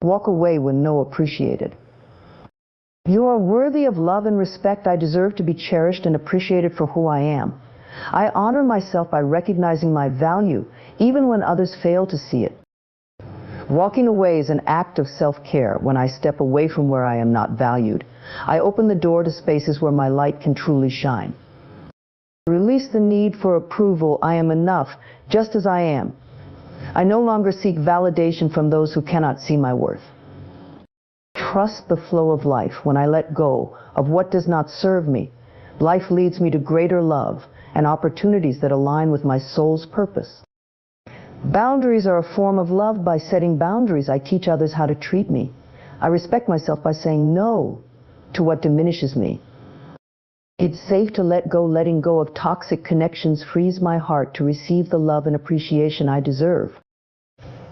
Walk away when no appreciated. You are worthy of love and respect. I deserve to be cherished and appreciated for who I am. I honor myself by recognizing my value, even when others fail to see it. Walking away is an act of self-care. When I step away from where I am not valued, I open the door to spaces where my light can truly shine. Release the need for approval. I am enough, just as I am. I no longer seek validation from those who cannot see my worth. Trust the flow of life. When I let go of what does not serve me, life leads me to greater love and opportunities that align with my soul's purpose. Boundaries are a form of love. By setting boundaries, I teach others how to treat me. I respect myself by saying no to what diminishes me. It's safe to let go. Letting go of toxic connections frees my heart to receive the love and appreciation I deserve.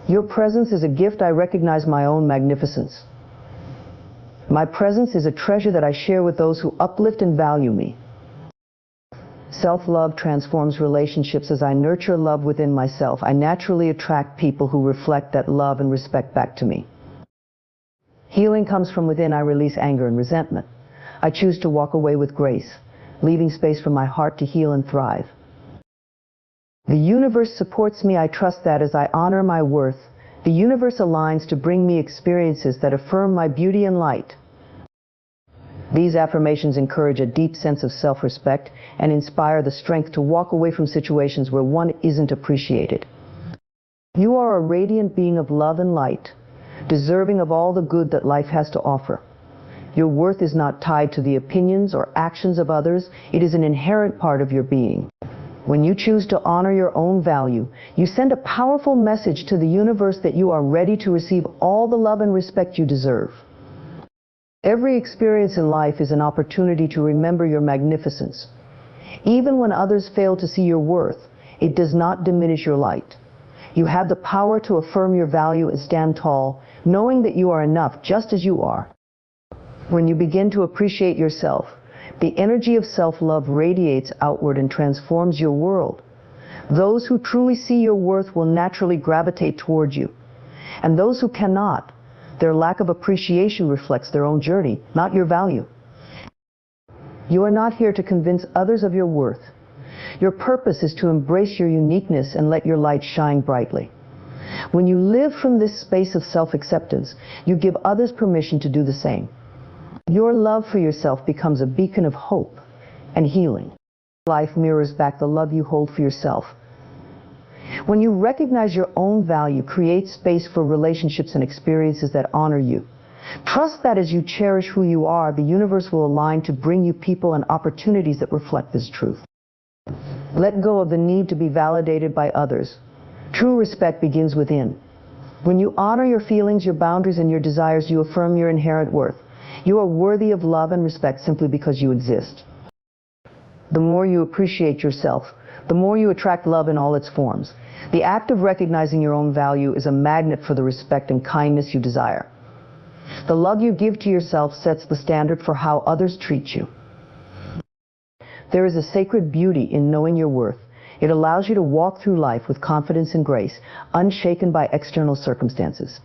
Your presence is a gift. I recognize my own magnificence. My presence is a treasure that I share with those who uplift and value me. Self-love transforms relationships. As I nurture love within myself, I naturally attract people who reflect that love and respect back to me. Healing comes from within. I release anger and resentment. I choose to walk away with grace, leaving space for my heart to heal and thrive. The universe supports me. I trust that as I honor my worth, the universe aligns to bring me experiences that affirm my beauty and light. These affirmations encourage a deep sense of self-respect and inspire the strength to walk away from situations where one isn't appreciated. You are a radiant being of love and light, deserving of all the good that life has to offer. Your worth is not tied to the opinions or actions of others. It is an inherent part of your being. When you choose to honor your own value, you send a powerful message to the universe that you are ready to receive all the love and respect you deserve. Every experience in life is an opportunity to remember your magnificence. Even when others fail to see your worth, it does not diminish your light. You have the power to affirm your value and stand tall, knowing that you are enough just as you are. When you begin to appreciate yourself, the energy of self-love radiates outward and transforms your world. Those who truly see your worth will naturally gravitate toward you, and those who cannot, their lack of appreciation reflects their own journey, not your value. You are not here to convince others of your worth. Your purpose is to embrace your uniqueness and let your light shine brightly. When you live from this space of self-acceptance, you give others permission to do the same. Your love for yourself becomes a beacon of hope and healing. Life mirrors back the love you hold for yourself. When you recognize your own value, create space for relationships and experiences that honor you. Trust that as you cherish who you are, the universe will align to bring you people and opportunities that reflect this truth. Let go of the need to be validated by others. True respect begins within. When you honor your feelings, your boundaries, and your desires, you affirm your inherent worth. You are worthy of love and respect simply because you exist. The more you appreciate yourself, the more you attract love in all its forms. The act of recognizing your own value is a magnet for the respect and kindness you desire. The love you give to yourself sets the standard for how others treat you. There is a sacred beauty in knowing your worth. It allows you to walk through life with confidence and grace, unshaken by external circumstances.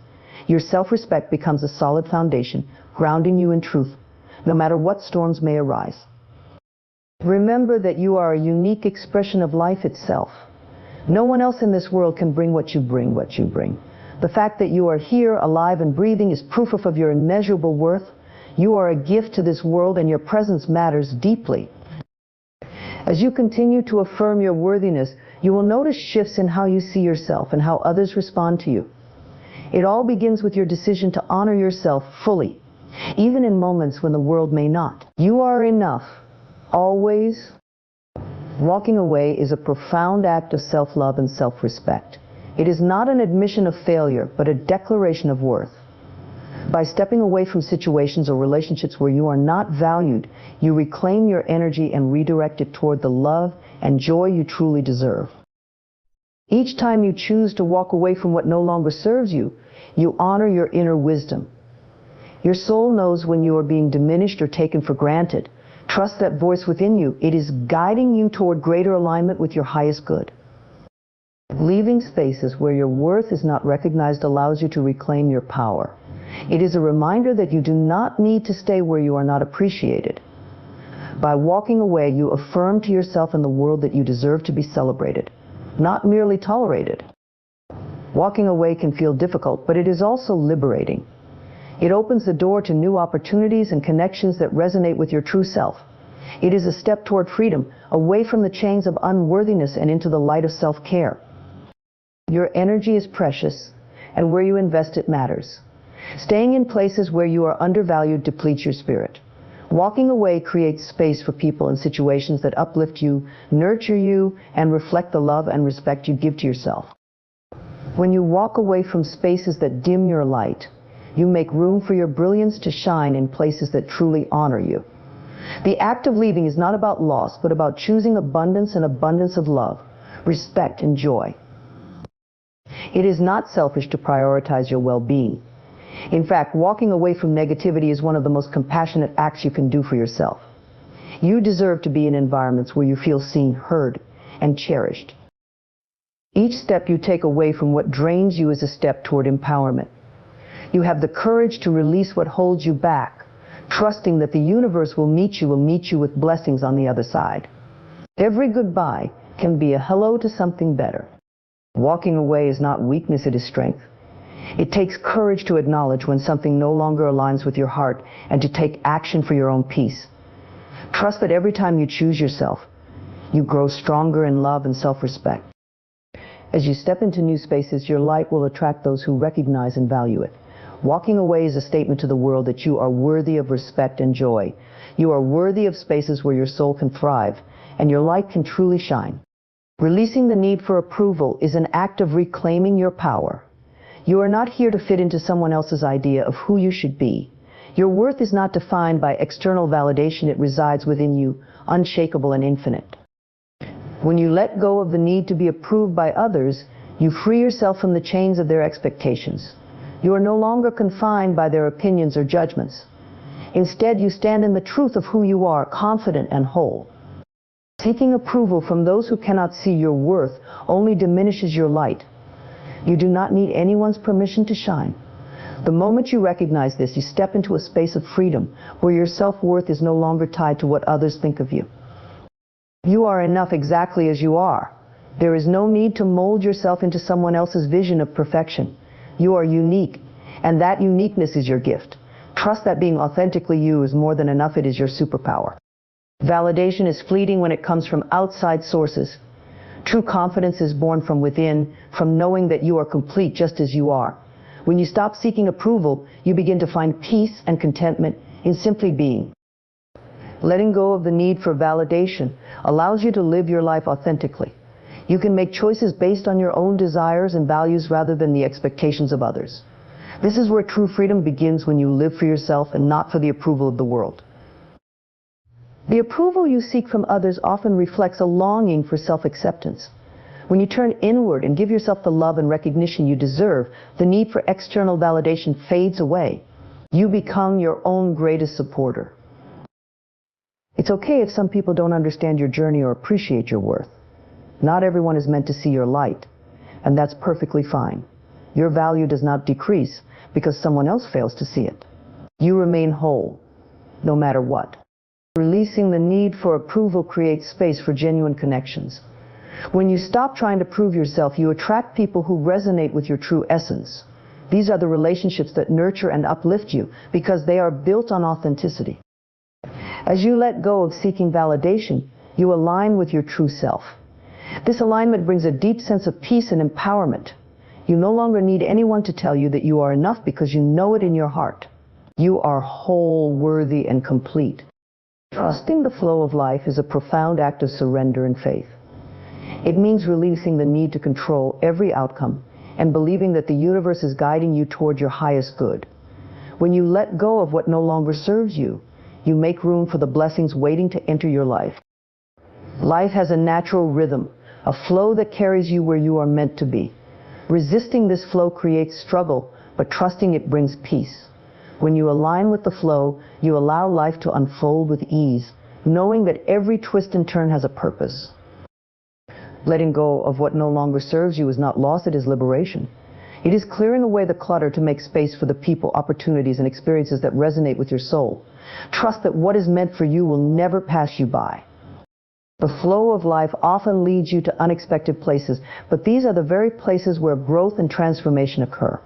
Your self-respect becomes a solid foundation, grounding you in truth, no matter what storms may arise. Remember that you are a unique expression of life itself. No one else in this world can bring what you bring. The fact that you are here, alive and breathing, is proof of your immeasurable worth. You are a gift to this world, and your presence matters deeply. As you continue to affirm your worthiness, you will notice shifts in how you see yourself and how others respond to you. It all begins with your decision to honor yourself fully, even in moments when the world may not. You are enough, always. Walking away is a profound act of self-love and self-respect. It is not an admission of failure, but a declaration of worth. By stepping away from situations or relationships where you are not valued, you reclaim your energy and redirect it toward the love and joy you truly deserve. Each time you choose to walk away from what no longer serves you, you honor your inner wisdom. Your soul knows when you are being diminished or taken for granted. Trust that voice within you. It is guiding you toward greater alignment with your highest good. Leaving spaces where your worth is not recognized allows you to reclaim your power. It is a reminder that you do not need to stay where you are not appreciated. By walking away, you affirm to yourself and the world that you deserve to be celebrated, not merely tolerated. Walking away can feel difficult, but it is also liberating. It opens the door to new opportunities and connections that resonate with your true self. It is a step toward freedom, away from the chains of unworthiness and into the light of self-care. Your energy is precious, and where you invest it matters. Staying in places where you are undervalued depletes your spirit. Walking away creates space for people and situations that uplift you, nurture you, and reflect the love and respect you give to yourself. When you walk away from spaces that dim your light, you make room for your brilliance to shine in places that truly honor you. The act of leaving is not about loss, but about choosing abundance and abundance of love, respect, and joy. It is not selfish to prioritize your well-being. In fact, walking away from negativity is one of the most compassionate acts you can do for yourself. You deserve to be in environments where you feel seen, heard, and cherished. Each step you take away from what drains you is a step toward empowerment. You have the courage to release what holds you back, trusting that the universe will meet you with blessings on the other side. Every goodbye can be a hello to something better. Walking away is not weakness, it is strength. It takes courage to acknowledge when something no longer aligns with your heart and to take action for your own peace. Trust that every time you choose yourself, you grow stronger in love and self-respect. As you step into new spaces, your light will attract those who recognize and value it. Walking away is a statement to the world that you are worthy of respect and joy. You are worthy of spaces where your soul can thrive and your light can truly shine. Releasing the need for approval is an act of reclaiming your power. You are not here to fit into someone else's idea of who you should be. Your worth is not defined by external validation, it resides within you, unshakable and infinite. When you let go of the need to be approved by others, you free yourself from the chains of their expectations. You are no longer confined by their opinions or judgments. Instead, you stand in the truth of who you are, confident and whole. Seeking approval from those who cannot see your worth only diminishes your light. You do not need anyone's permission to shine. The moment you recognize this, you step into a space of freedom where your self-worth is no longer tied to what others think of you. You are enough exactly as you are. There is no need to mold yourself into someone else's vision of perfection. You are unique, and that uniqueness is your gift. Trust that being authentically you is more than enough. It is your superpower. Validation is fleeting when it comes from outside sources. True confidence is born from within, from knowing that you are complete just as you are. When you stop seeking approval, you begin to find peace and contentment in simply being. Letting go of the need for validation allows you to live your life authentically. You can make choices based on your own desires and values rather than the expectations of others. This is where true freedom begins, when you live for yourself and not for the approval of the world. The approval you seek from others often reflects a longing for self-acceptance. When you turn inward and give yourself the love and recognition you deserve, the need for external validation fades away. You become your own greatest supporter. It's okay if some people don't understand your journey or appreciate your worth. Not everyone is meant to see your light, and that's perfectly fine. Your value does not decrease because someone else fails to see it. You remain whole, no matter what. Releasing the need for approval creates space for genuine connections. When you stop trying to prove yourself, you attract people who resonate with your true essence. These are the relationships that nurture and uplift you because they are built on authenticity. As you let go of seeking validation, you align with your true self. This alignment brings a deep sense of peace and empowerment. You no longer need anyone to tell you that you are enough because you know it in your heart. You are whole, worthy, and complete. Trusting the flow of life is a profound act of surrender and faith. It means releasing the need to control every outcome and believing that the universe is guiding you toward your highest good. When you let go of what no longer serves you, you make room for the blessings waiting to enter your life. Life has a natural rhythm, a flow that carries you where you are meant to be. Resisting this flow creates struggle, but trusting it brings peace. When you align with the flow, you allow life to unfold with ease, knowing that every twist and turn has a purpose. Letting go of what no longer serves you is not loss, it is liberation. It is clearing away the clutter to make space for the people, opportunities, and experiences that resonate with your soul. Trust that what is meant for you will never pass you by. The flow of life often leads you to unexpected places, but these are the very places where growth and transformation occur.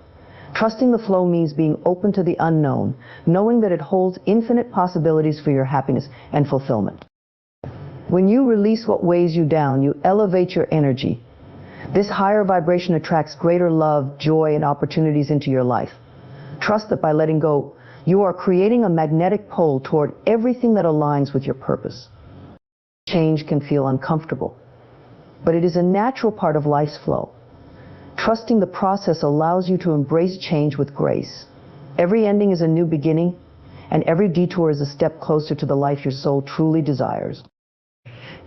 Trusting the flow means being open to the unknown, knowing that it holds infinite possibilities for your happiness and fulfillment. When you release what weighs you down, you elevate your energy. This higher vibration attracts greater love, joy, and opportunities into your life. Trust that by letting go, you are creating a magnetic pole toward everything that aligns with your purpose. Change can feel uncomfortable, but it is a natural part of life's flow. Trusting the process allows you to embrace change with grace. Every ending is a new beginning, and every detour is a step closer to the life your soul truly desires.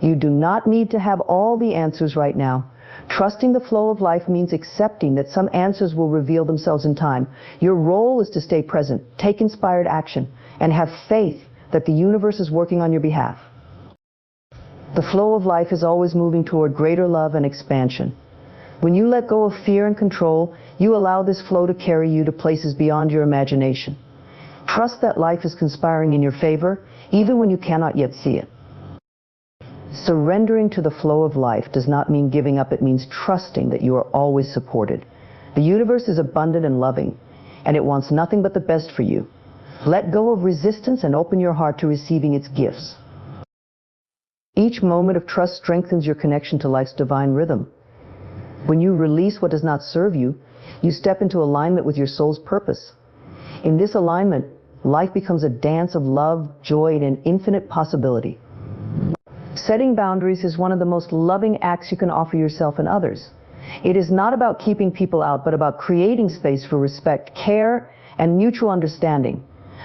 You do not need to have all the answers right now. Trusting the flow of life means accepting that some answers will reveal themselves in time. Your role is to stay present, take inspired action, and have faith that the universe is working on your behalf. The flow of life is always moving toward greater love and expansion. When you let go of fear and control, you allow this flow to carry you to places beyond your imagination. Trust that life is conspiring in your favor, even when you cannot yet see it. Surrendering to the flow of life does not mean giving up. It means trusting that you are always supported. The universe is abundant and loving, and it wants nothing but the best for you. Let go of resistance and open your heart to receiving its gifts. Each moment of trust strengthens your connection to life's divine rhythm. When you release what does not serve you, you step into alignment with your soul's purpose. In this alignment, life becomes a dance of love, joy, and infinite possibility. Setting boundaries is one of the most loving acts you can offer yourself and others. It is not about keeping people out, but about creating space for respect, care, and mutual understanding.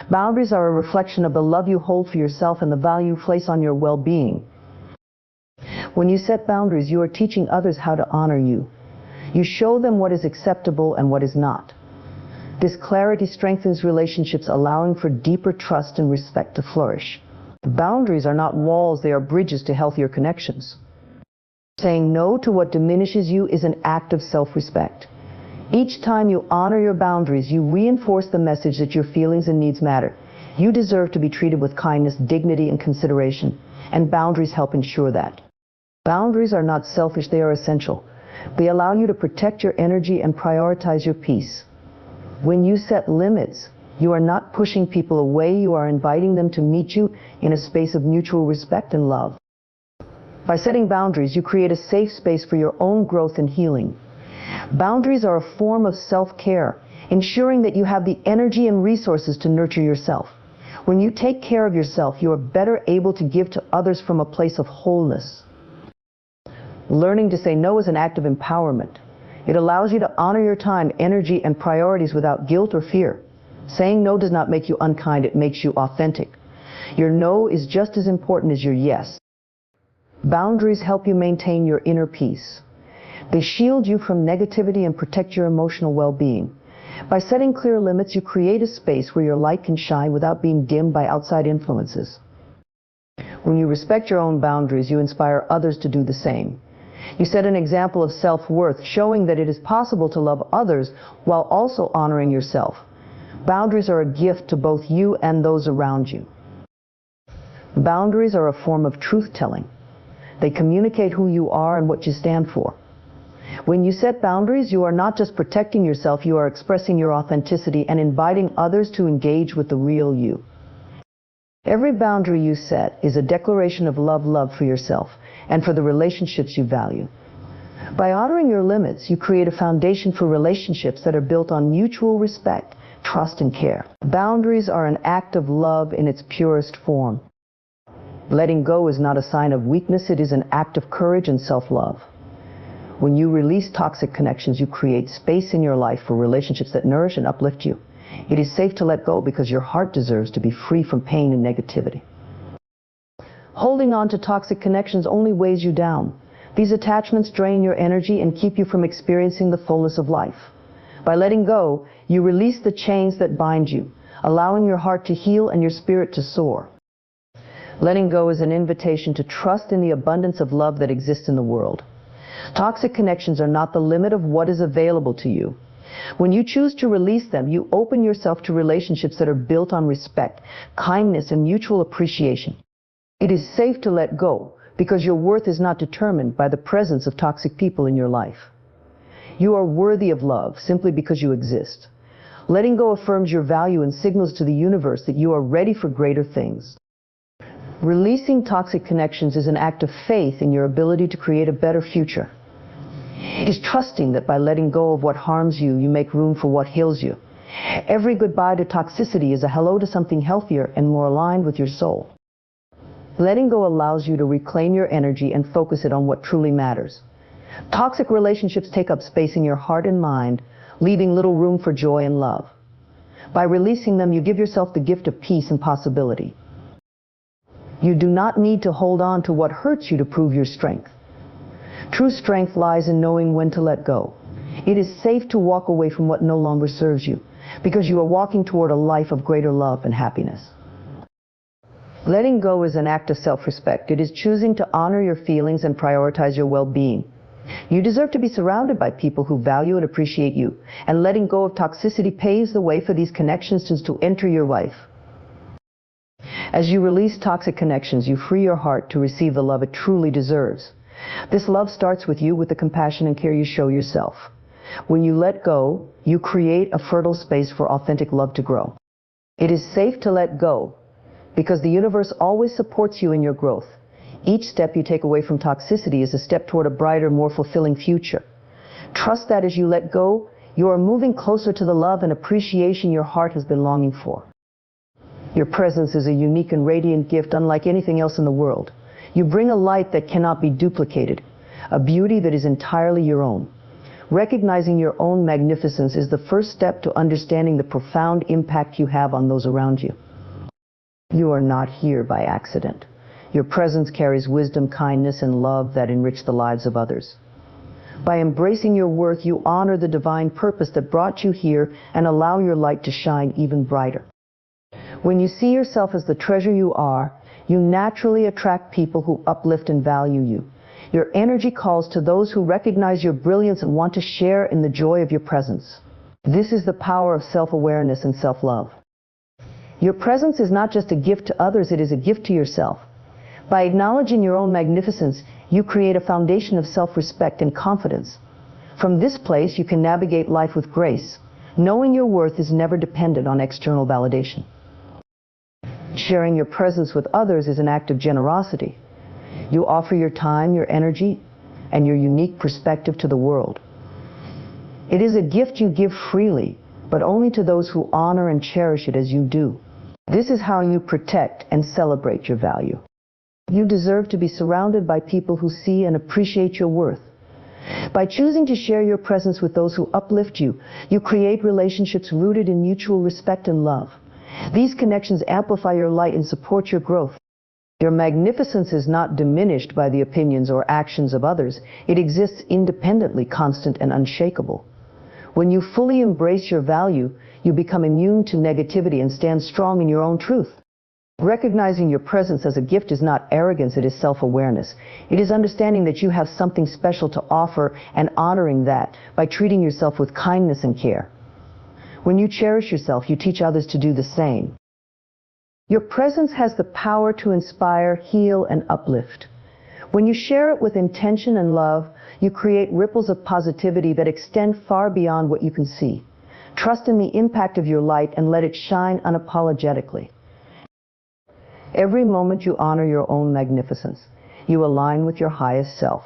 Boundaries are a reflection of the love you hold for yourself and the value you place on your well-being. When you set boundaries, you are teaching others how to honor you. You show them what is acceptable and what is not. This clarity strengthens relationships, allowing for deeper trust and respect to flourish. Boundaries are not walls, they are bridges to healthier connections. Saying no to what diminishes you is an act of self-respect. Each time you honor your boundaries, you reinforce the message that your feelings and needs matter. You deserve to be treated with kindness, dignity, and consideration, and boundaries help ensure that. Boundaries are not selfish, they are essential. They allow you to protect your energy and prioritize your peace. When you set limits, you are not pushing people away, you are inviting them to meet you in a space of mutual respect and love. By setting boundaries, you create a safe space for your own growth and healing. Boundaries are a form of self-care, ensuring that you have the energy and resources to nurture yourself. When you take care of yourself, you are better able to give to others from a place of wholeness. Learning to say no is an act of empowerment. It allows you to honor your time, energy, and priorities without guilt or fear. Saying no does not make you unkind, it makes you authentic. Your no is just as important as your yes. Boundaries help you maintain your inner peace. They shield you from negativity and protect your emotional well-being. By setting clear limits, you create a space where your light can shine without being dimmed by outside influences. When you respect your own boundaries, you inspire others to do the same. You set an example of self-worth, showing that it is possible to love others while also honoring yourself. Boundaries are a gift to both you and those around you. Boundaries are a form of truth-telling. They communicate who you are and what you stand for. When you set boundaries, you are not just protecting yourself, you are expressing your authenticity and inviting others to engage with the real you. Every boundary you set is a declaration of love for yourself and for the relationships you value. By honoring your limits, you create a foundation for relationships that are built on mutual respect, trust, and care. Boundaries are an act of love in its purest form. Letting go is not a sign of weakness, it is an act of courage and self-love. When you release toxic connections, you create space in your life for relationships that nourish and uplift you. It is safe to let go because your heart deserves to be free from pain and negativity. Holding on to toxic connections only weighs you down. These attachments drain your energy and keep you from experiencing the fullness of life. By letting go, you release the chains that bind you, allowing your heart to heal and your spirit to soar. Letting go is an invitation to trust in the abundance of love that exists in the world. Toxic connections are not the limit of what is available to you. When you choose to release them, you open yourself to relationships that are built on respect, kindness, and mutual appreciation. It is safe to let go because your worth is not determined by the presence of toxic people in your life. You are worthy of love simply because you exist. Letting go affirms your value and signals to the universe that you are ready for greater things. Releasing toxic connections is an act of faith in your ability to create a better future. It is trusting that by letting go of what harms you, you make room for what heals you. Every goodbye to toxicity is a hello to something healthier and more aligned with your soul. Letting go allows you to reclaim your energy and focus it on what truly matters. Toxic relationships take up space in your heart and mind, leaving little room for joy and love. By releasing them, you give yourself the gift of peace and possibility. You do not need to hold on to what hurts you to prove your strength. True strength lies in knowing when to let go. It is safe to walk away from what no longer serves you, because you are walking toward a life of greater love and happiness. Letting go is an act of self-respect. It is choosing to honor your feelings and prioritize your well-being. You deserve to be surrounded by people who value and appreciate you, and letting go of toxicity paves the way for these connections to enter your life. As you release toxic connections, you free your heart to receive the love it truly deserves. This love starts with you, with the compassion and care you show yourself. When you let go, you create a fertile space for authentic love to grow. It is safe to let go because the universe always supports you in your growth. Each step you take away from toxicity is a step toward a brighter, more fulfilling future. Trust that as you let go, you are moving closer to the love and appreciation your heart has been longing for. Your presence is a unique and radiant gift unlike anything else in the world. You bring a light that cannot be duplicated, a beauty that is entirely your own. Recognizing your own magnificence is the first step to understanding the profound impact you have on those around you. You are not here by accident. Your presence carries wisdom, kindness, and love that enrich the lives of others. By embracing your worth, you honor the divine purpose that brought you here and allow your light to shine even brighter. When you see yourself as the treasure you are, you naturally attract people who uplift and value you. Your energy calls to those who recognize your brilliance and want to share in the joy of your presence. This is the power of self-awareness and self-love. Your presence is not just a gift to others, it is a gift to yourself. By acknowledging your own magnificence, you create a foundation of self-respect and confidence. From this place, you can navigate life with grace, knowing your worth is never dependent on external validation. Sharing your presence with others is an act of generosity. You offer your time, your energy, and your unique perspective to the world. It is a gift you give freely, but only to those who honor and cherish it as you do. This is how you protect and celebrate your value. You deserve to be surrounded by people who see and appreciate your worth. By choosing to share your presence with those who uplift you, you create relationships rooted in mutual respect and love. These connections amplify your light and support your growth. Your magnificence is not diminished by the opinions or actions of others. It exists independently, constant, and unshakable. When you fully embrace your value, you become immune to negativity and stand strong in your own truth. Recognizing your presence as a gift is not arrogance, it is self-awareness. It is understanding that you have something special to offer and honoring that by treating yourself with kindness and care. When you cherish yourself, you teach others to do the same. Your presence has the power to inspire, heal, and uplift. When you share it with intention and love, you create ripples of positivity that extend far beyond what you can see. Trust in the impact of your light and let it shine unapologetically. Every moment you honor your own magnificence. You align with your highest self.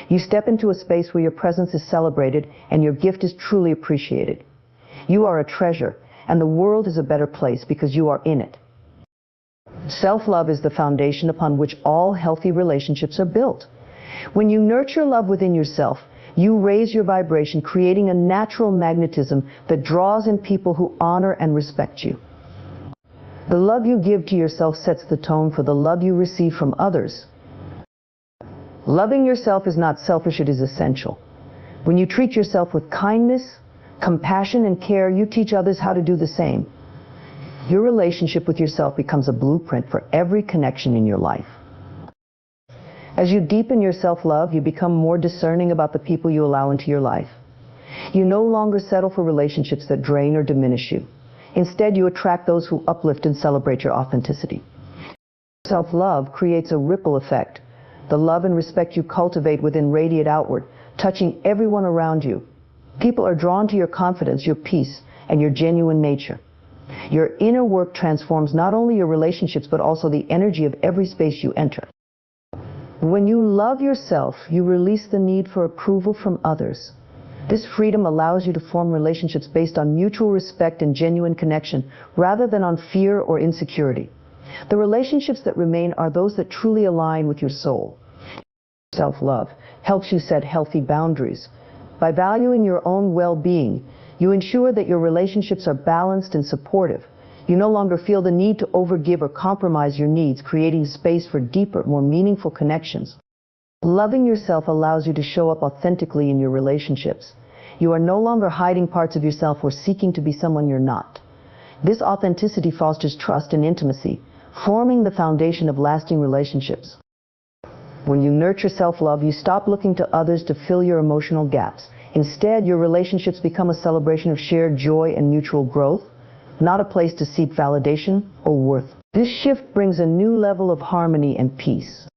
You step into a space where your presence is celebrated and your gift is truly appreciated. You are a treasure, and the world is a better place because you are in it. Self-love is the foundation upon which all healthy relationships are built. When you nurture love within yourself, you raise your vibration, creating a natural magnetism that draws in people who honor and respect you. The love you give to yourself sets the tone for the love you receive from others. Loving yourself is not selfish, it is essential. When you treat yourself with kindness, compassion, and care, you teach others how to do the same. Your relationship with yourself becomes a blueprint for every connection in your life. As you deepen your self-love, you become more discerning about the people you allow into your life. You no longer settle for relationships that drain or diminish you. Instead, you attract those who uplift and celebrate your authenticity. Self-love creates a ripple effect. The love and respect you cultivate within radiate outward, touching everyone around you. People are drawn to your confidence, your peace, and your genuine nature. Your inner work transforms not only your relationships, but also the energy of every space you enter. When you love yourself, you release the need for approval from others. This freedom allows you to form relationships based on mutual respect and genuine connection, rather than on fear or insecurity. The relationships that remain are those that truly align with your soul. Self-love helps you set healthy boundaries. By valuing your own well-being, you ensure that your relationships are balanced and supportive. You no longer feel the need to overgive or compromise your needs, creating space for deeper, more meaningful connections. Loving yourself allows you to show up authentically in your relationships. You are no longer hiding parts of yourself or seeking to be someone you're not. This authenticity fosters trust and intimacy, forming the foundation of lasting relationships. When you nurture self-love, you stop looking to others to fill your emotional gaps. Instead, your relationships become a celebration of shared joy and mutual growth, not a place to seek validation or worth. This shift brings a new level of harmony and peace.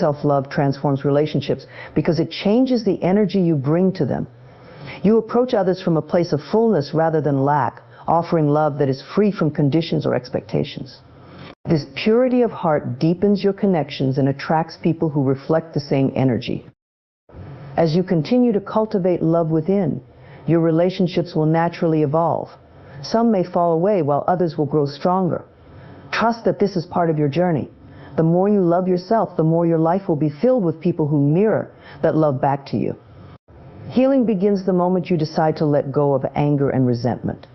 Self-love transforms relationships because it changes the energy you bring to them. You approach others from a place of fullness rather than lack, offering love that is free from conditions or expectations. This purity of heart deepens your connections and attracts people who reflect the same energy. As you continue to cultivate love within, your relationships will naturally evolve. Some may fall away while others will grow stronger. Trust that this is part of your journey. The more you love yourself, the more your life will be filled with people who mirror that love back to you. Healing begins the moment you decide to let go of anger and resentment.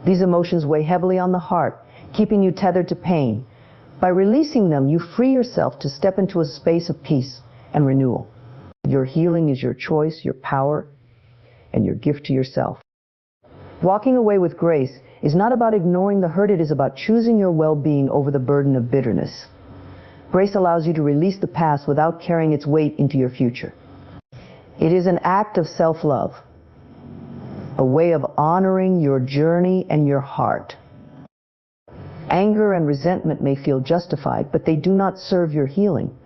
These emotions weigh heavily on the heart, keeping you tethered to pain. By releasing them, you free yourself to step into a space of peace and renewal. Your healing is your choice, your power, and your gift to yourself. Walking away with grace is not about ignoring the hurt, it is about choosing your well-being over the burden of bitterness. Grace allows you to release the past without carrying its weight into your future. It is an act of self-love, a way of honoring your journey and your heart. Anger and resentment may feel justified, but they do not serve your healing.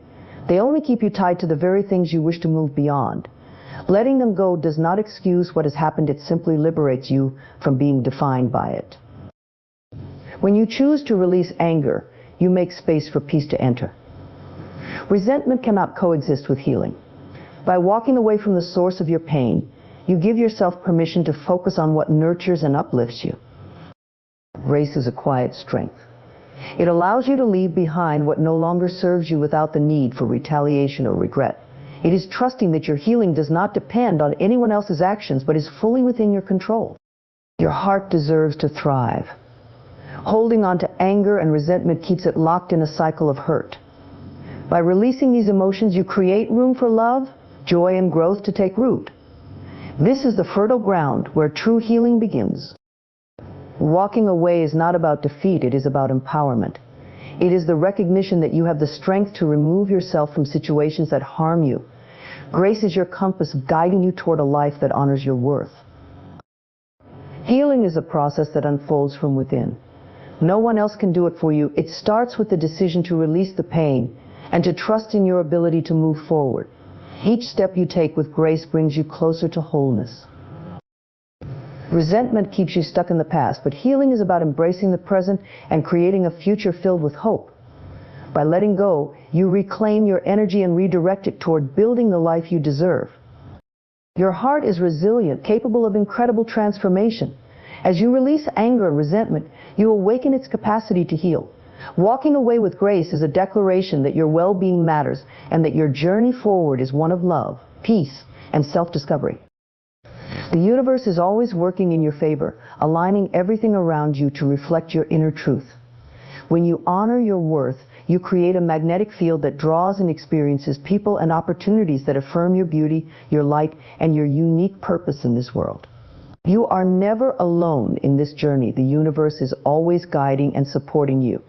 They only keep you tied to the very things you wish to move beyond. Letting them go does not excuse what has happened, it simply liberates you from being defined by it. When you choose to release anger, you make space for peace to enter. Resentment cannot coexist with healing. By walking away from the source of your pain, you give yourself permission to focus on what nurtures and uplifts you. Grace is a quiet strength. It allows you to leave behind what no longer serves you without the need for retaliation or regret. It is trusting that your healing does not depend on anyone else's actions, but is fully within your control. Your heart deserves to thrive. Holding on to anger and resentment keeps it locked in a cycle of hurt. By releasing these emotions, you create room for love, joy, and growth to take root. This is the fertile ground where true healing begins. Walking away is not about defeat, it is about empowerment. It is the recognition that you have the strength to remove yourself from situations that harm you. Grace is your compass guiding you toward a life that honors your worth. Healing is a process that unfolds from within. No one else can do it for you. It starts with the decision to release the pain and to trust in your ability to move forward. Each step you take with grace brings you closer to wholeness. Resentment keeps you stuck in the past, but healing is about embracing the present and creating a future filled with hope. By letting go, you reclaim your energy and redirect it toward building the life you deserve. Your heart is resilient, capable of incredible transformation. As you release anger and resentment, you awaken its capacity to heal. Walking away with grace is a declaration that your well-being matters and that your journey forward is one of love, peace, and self-discovery. The universe is always working in your favor, aligning everything around you to reflect your inner truth. When you honor your worth, you create a magnetic field that draws and experiences people and opportunities that affirm your beauty, your light, and your unique purpose in this world. You are never alone in this journey. The universe is always guiding and supporting you.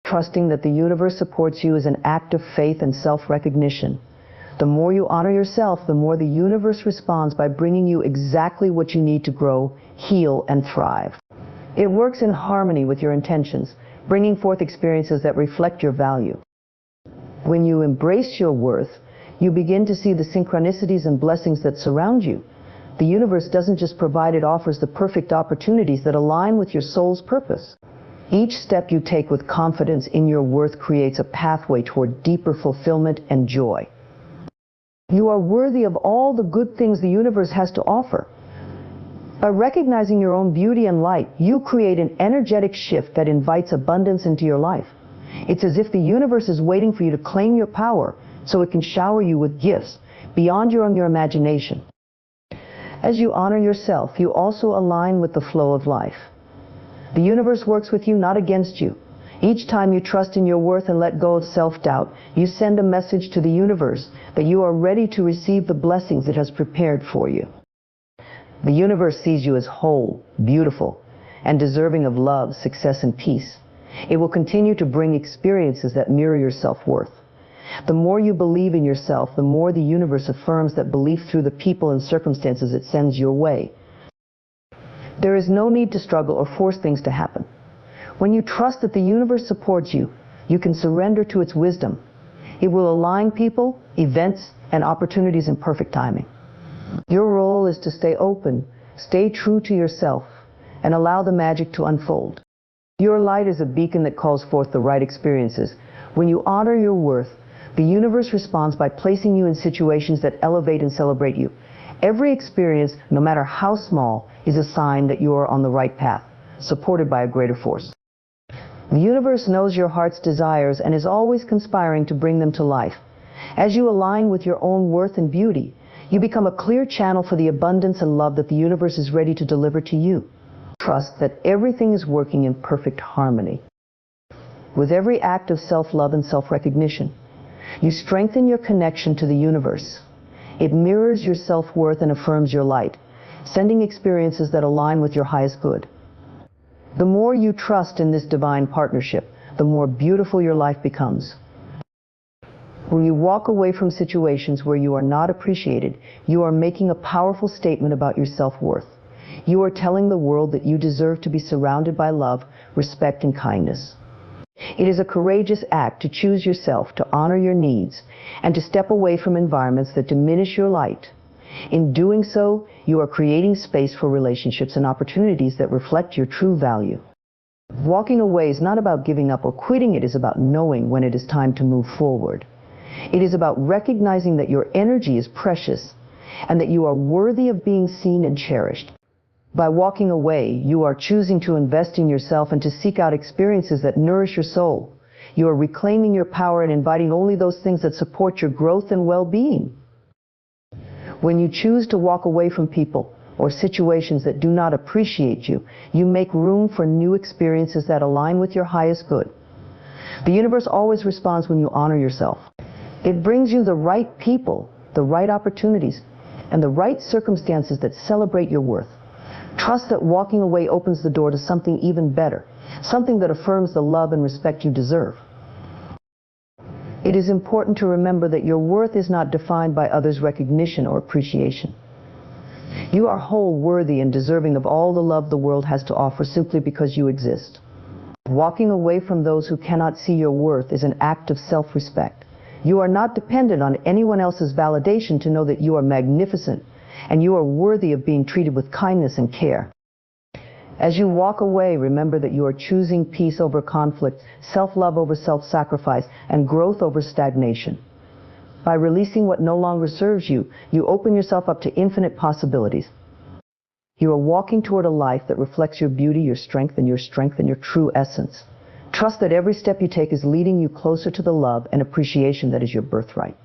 Trusting that the universe supports you is an act of faith and self-recognition. The more you honor yourself, the more the universe responds by bringing you exactly what you need to grow, heal, and thrive. It works in harmony with your intentions, bringing forth experiences that reflect your value. When you embrace your worth, you begin to see the synchronicities and blessings that surround you. The universe doesn't just provide, it offers the perfect opportunities that align with your soul's purpose. Each step you take with confidence in your worth creates a pathway toward deeper fulfillment and joy. You are worthy of all the good things the universe has to offer. By recognizing your own beauty and light, you create an energetic shift that invites abundance into your life. It's as if the universe is waiting for you to claim your power so it can shower you with gifts beyond your imagination. As you honor yourself, you also align with the flow of life. The universe works with you, not against you. Each time you trust in your worth and let go of self-doubt, you send a message to the universe that you are ready to receive the blessings it has prepared for you. The universe sees you as whole, beautiful, and deserving of love, success, and peace. It will continue to bring experiences that mirror your self-worth. The more you believe in yourself, the more the universe affirms that belief through the people and circumstances it sends your way. There is no need to struggle or force things to happen. When you trust that the universe supports you, you can surrender to its wisdom. It will align people, events, and opportunities in perfect timing. Your role is to stay open, stay true to yourself, and allow the magic to unfold. Your light is a beacon that calls forth the right experiences. When you honor your worth, the universe responds by placing you in situations that elevate and celebrate you. Every experience, no matter how small, is a sign that you are on the right path, supported by a greater force. The universe knows your heart's desires and is always conspiring to bring them to life. As you align with your own worth and beauty, you become a clear channel for the abundance and love that the universe is ready to deliver to you. Trust that everything is working in perfect harmony. With every act of self-love and self-recognition, you strengthen your connection to the universe. It mirrors your self-worth and affirms your light, sending experiences that align with your highest good. The more you trust in this divine partnership, the more beautiful your life becomes. When you walk away from situations where you are not appreciated, you are making a powerful statement about your self-worth. You are telling the world that you deserve to be surrounded by love, respect, and kindness. It is a courageous act to choose yourself, to honor your needs, and to step away from environments that diminish your light. In doing so, you are creating space for relationships and opportunities that reflect your true value. Walking away is not about giving up or quitting, it is about knowing when it is time to move forward. It is about recognizing that your energy is precious and that you are worthy of being seen and cherished. By walking away, you are choosing to invest in yourself and to seek out experiences that nourish your soul. You are reclaiming your power and inviting only those things that support your growth and well-being. When you choose to walk away from people or situations that do not appreciate you, you make room for new experiences that align with your highest good. The universe always responds when you honor yourself. It brings you the right people, the right opportunities, and the right circumstances that celebrate your worth. Trust that walking away opens the door to something even better, something that affirms the love and respect you deserve. It is important to remember that your worth is not defined by others' recognition or appreciation. You are whole, worthy, and deserving of all the love the world has to offer simply because you exist. Walking away from those who cannot see your worth is an act of self-respect. You are not dependent on anyone else's validation to know that you are magnificent and you are worthy of being treated with kindness and care. As you walk away, remember that you are choosing peace over conflict, self-love over self-sacrifice, and growth over stagnation. By releasing what no longer serves you, you open yourself up to infinite possibilities. You are walking toward a life that reflects your beauty, your strength, and your true essence. Trust that every step you take is leading you closer to the love and appreciation that is your birthright.